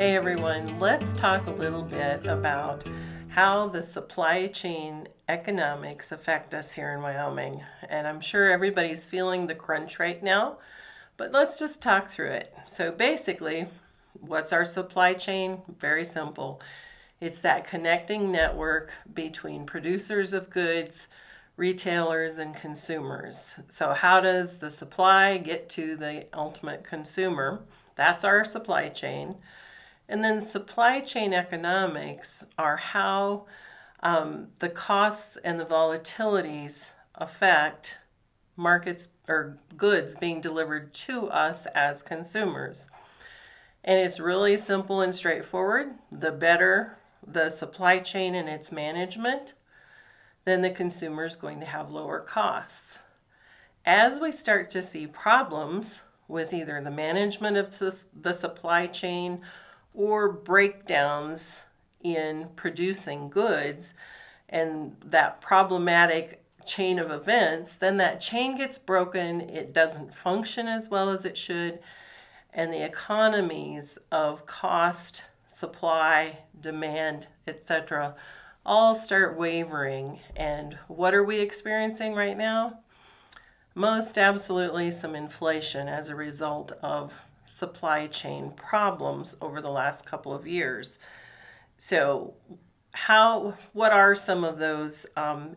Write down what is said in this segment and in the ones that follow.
Hey everyone, let's talk a little bit about how the supply chain economics affect us here in Wyoming. And I'm sure everybody's feeling the crunch right now, but let's just talk through it. So basically, what's our supply chain? Very simple. It's that connecting network between producers of goods, retailers, and consumers. So how does the supply get to the ultimate consumer? That's our supply chain. And then supply chain economics are how the costs and the volatilities affect markets or goods being delivered to us as consumers. And it's really simple and straightforward. The better the supply chain and its management, then the consumer is going to have lower costs. As we start to see problems with either the management of the supply chain or breakdowns in producing goods and that problematic chain of events, then that chain gets broken, it doesn't function as well as it should, and the economies of cost, supply, demand, etc. all start wavering. And what are we experiencing right now? Most absolutely some inflation as a result of supply chain problems over the last couple of years. So what are some of those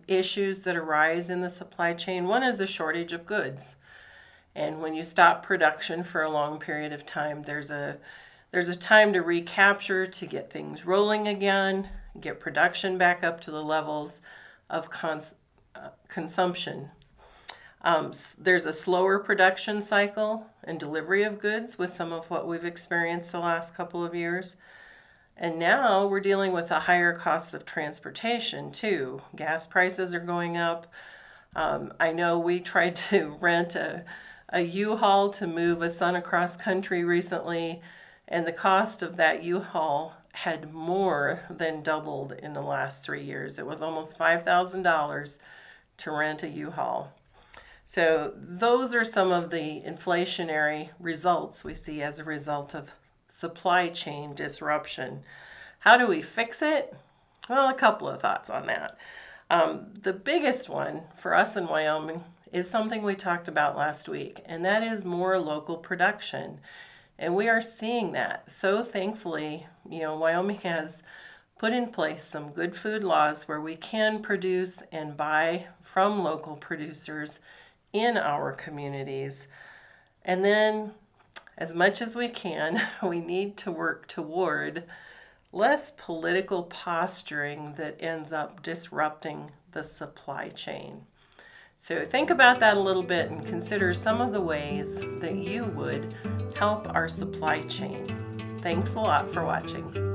issues that arise in the supply chain? One is a shortage of goods. And when you stop production for a long period of time, there's a time to recapture, to get things rolling again, get production back up to the levels of consumption. There's a slower production cycle and delivery of goods with some of what we've experienced the last couple of years. And now we're dealing with a higher cost of transportation too. Gas prices are going up. I know we tried to rent a U-Haul to move a son across country recently, and the cost of that U-Haul had more than doubled in the last 3 years. It was almost $5,000 to rent a U-Haul. So those are some of the inflationary results we see as a result of supply chain disruption. How do we fix it? Well, a couple of thoughts on that. The biggest one for us in Wyoming is something we talked about last week, and that is more local production. And we are seeing that. So thankfully, Wyoming has put in place some good food laws where we can produce and buy from local producers in our communities. And then, as much as we can, we need to work toward less political posturing that ends up disrupting the supply chain. So think about that a little bit and consider some of the ways that you would help our supply chain. Thanks a lot for watching.